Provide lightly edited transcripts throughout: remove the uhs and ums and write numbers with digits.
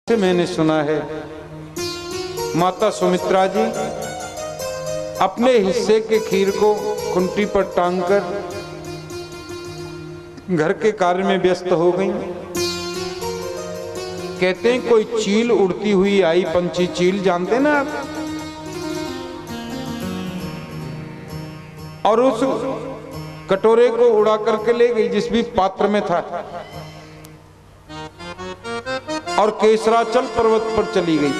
से मैंने सुना है माता सुमित्रा जी अपने हिस्से के खीर को कुंटी पर टांगकर घर के कार्य में व्यस्त हो गई। कहते हैं कोई चील उड़ती हुई आई, पंछी चील जानते ना आप, और उस कटोरे को उड़ा करके ले गई जिस भी पात्र में था, और केसराचल पर्वत पर चली गई।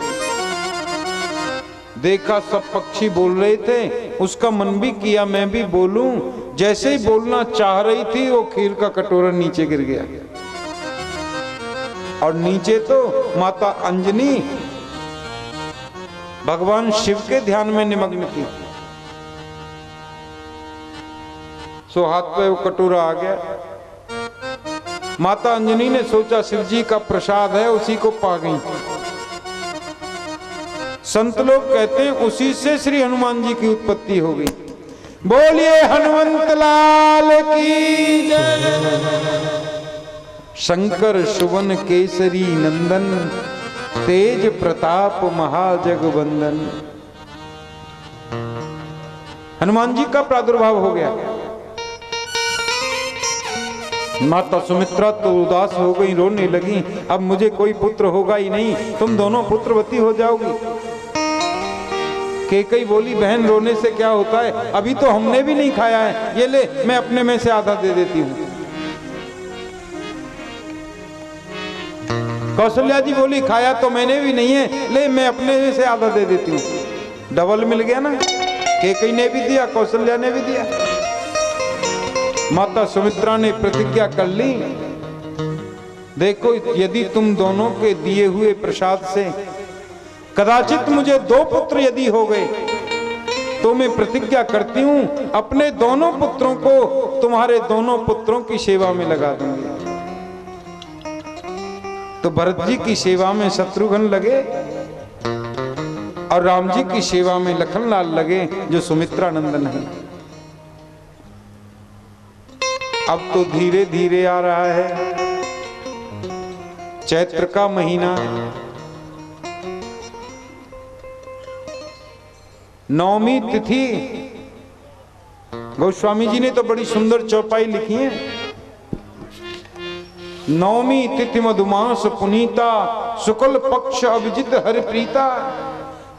देखा सब पक्षी बोल रहे थे, उसका मन भी किया मैं भी बोलूं। जैसे ही बोलना चाह रही थी वो खीर का कटोरा नीचे गिर गया, और नीचे तो माता अंजनी भगवान शिव के ध्यान में निमग्न थी। सो हाथ पे वो कटोरा आ गया। माता अंजनी ने सोचा शिव जी का प्रसाद है, उसी को पा गई। संत लोग कहते हैं उसी से श्री हनुमान जी की उत्पत्ति हो गई। बोलिए हनुमंत लाल की जय। शंकर सुवन केसरी नंदन, तेज प्रताप महाजगवंदन। हनुमान जी का प्रादुर्भाव हो गया। माता सुमित्रा तो उदास हो गई, रोने लगी। अब मुझे कोई पुत्र होगा ही नहीं, तुम दोनों पुत्रवती हो जाओगी। कैकेयी बोली बहन रोने से क्या होता है, अभी तो हमने भी नहीं खाया है, ये ले मैं अपने में से आधा दे देती हूँ। कौशल्या जी बोली खाया तो मैंने भी नहीं है, ले मैं अपने में से आधा दे देती हूँ। डबल मिल गया ना, कैकेयी ने भी दिया, कौशल्या ने भी दिया। माता सुमित्रा ने प्रतिज्ञा कर ली, देखो यदि तुम दोनों के दिए हुए प्रसाद से कदाचित मुझे 2 पुत्र यदि हो गए तो मैं प्रतिज्ञा करती हूं अपने दोनों पुत्रों को तुम्हारे दोनों पुत्रों की सेवा में लगा दूंगी। तो भरत जी की सेवा में शत्रुघ्न लगे और राम जी की सेवा में लखनलाल लगे जो सुमित्रा नंदन है। अब तो धीरे धीरे आ रहा है चैत्र का महीना, नवमी तिथि। गोस्वामी जी ने तो बड़ी सुंदर चौपाई लिखी है। नवमी तिथि मधुमास पुनीता, शुक्ल पक्ष अभिजित हरिप्रीता,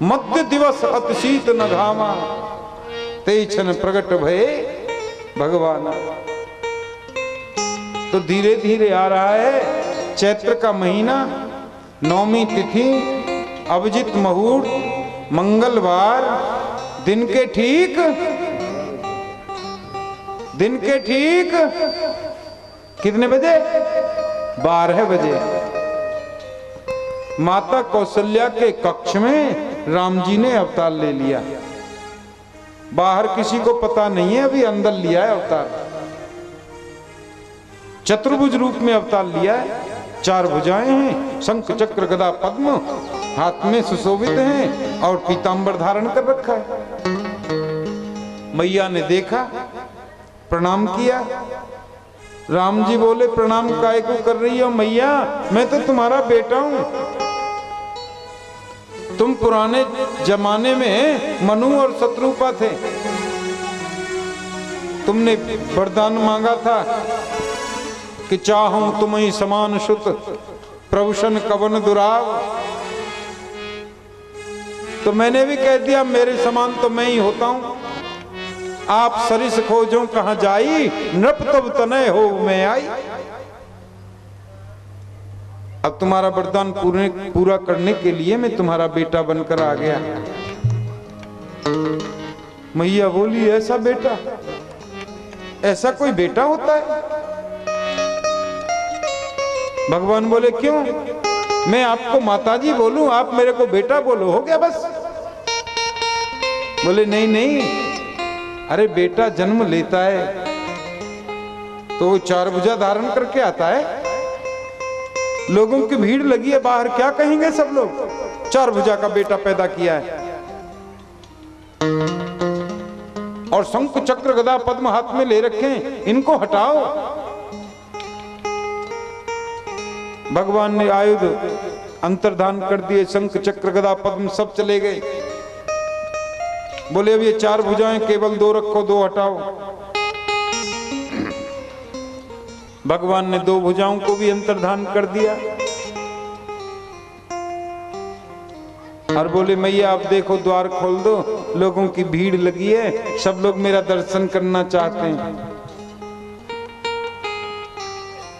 मध्य दिवस अतिशीत न घामा, तेछन प्रगट भये भगवान। तो धीरे धीरे आ रहा है चैत्र का महीना, नवमी तिथि, अभिजित मुहूर्त, मंगलवार, दिन के ठीक कितने बजे? 12 बजे। माता कौशल्या के कक्ष में राम जी ने अवतार ले लिया। बाहर किसी को पता नहीं है, अभी अंदर लिया है अवतार। चतुर्भुज रूप में अवतार लिया है। 4 भुजाएं हैं, शंख चक्र गदा पद्म हाथ में सुशोभित हैं और पीतांबर धारण कर रखा है। मैया ने देखा, प्रणाम किया। राम जी बोले प्रणाम काहे को कर रही हो मैया, मैं तो तुम्हारा बेटा हूं। तुम पुराने जमाने में मनु और शत्रुपा थे, तुमने वरदान मांगा था कि चाहूं तुम्हें समान सुत, प्रभुषण कवन दुराव। तो मैंने भी कह दिया मेरे समान तो मैं ही होता हूं। आप सरिस खोजो कहां जाई, नृप तब तनय हो मैं आई। अब तुम्हारा वरदान पूरा करने के लिए मैं तुम्हारा बेटा बनकर आ गया। मैया बोली ऐसा बेटा, ऐसा कोई बेटा होता है? भगवान बोले क्यों? मैं आपको माताजी बोलूं, आप मेरे को बेटा बोलो, हो गया बस। बोले नहीं नहीं, अरे बेटा जन्म लेता है तो वो 4 भुजा धारण करके आता है। लोगों की भीड़ लगी है बाहर, क्या कहेंगे सब लोग, 4 भुजा का बेटा पैदा किया है। और शंख चक्र गदा पद्म हाथ में ले रखे हैं, इनको हटाओ। भगवान ने आयुध अंतर्धान कर दिए, शंख चक्र गदा पद्म सब चले गए। बोले अब ये 4 भुजाएं केवल 2 रखो, 2 हटाओ। भगवान ने 2 भुजाओं को भी अंतर्धान कर दिया और बोले मैया अब देखो द्वार खोल दो, लोगों की भीड़ लगी है, सब लोग मेरा दर्शन करना चाहते हैं।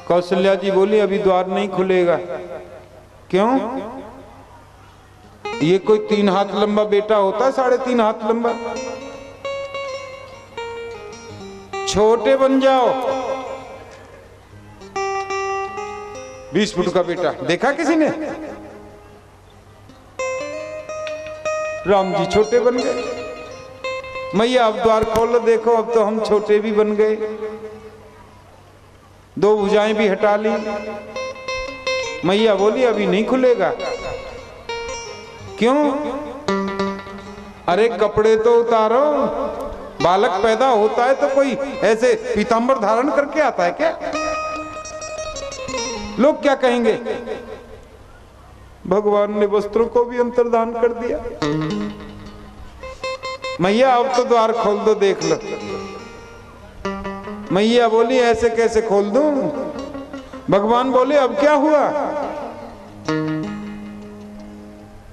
कौशल्या जी बोली अभी द्वार नहीं खुलेगा। क्यों? ये कोई 3 हाथ लंबा बेटा होता है, 3.5 हाथ लंबा? छोटे बन जाओ। 20 फुट का बेटा देखा किसी ने? राम जी छोटे बन गए। मैया अब द्वार खोल लो, देखो अब तो हम छोटे भी बन गए, 2 भुजाएं भी हटा ली। मैया बोली अभी नहीं खुलेगा। क्यों? अरे कपड़े तो उतारो, बालक पैदा होता है तो कोई ऐसे पीतांबर धारण करके आता है क्या? लोग क्या कहेंगे? भगवान ने वस्त्रों को भी अंतर्धान कर दिया। मैया अब तो द्वार खोल दो, देख लो। मैया बोली ऐसे कैसे खोल दूं? भगवान बोले अब क्या हुआ?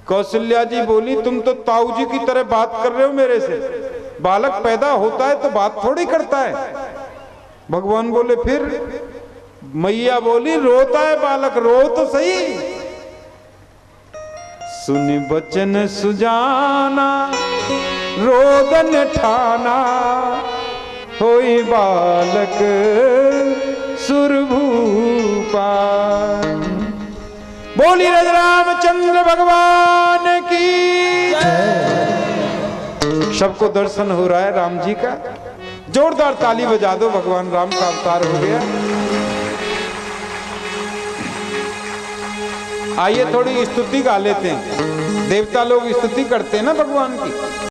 कौशल्या जी बोली तुम तो ताऊ जी की तरह बात कर रहे हो मेरे से। बालक पैदा होता है तो बात थोड़ी करता है। भगवान बोले फिर? मैया बोली रोता है बालक, रो तो सही। सुन बचन सुजाना रोदन ठाना, होई बालक सुरभूपा। बोली रामचंद्र भगवान की। सबको दर्शन हो रहा है राम जी का। जोरदार ताली बजा दो, भगवान राम का अवतार हो गया। आइए थोड़ी स्तुति गा लेते हैं। देवता लोग स्तुति करते हैं ना भगवान की।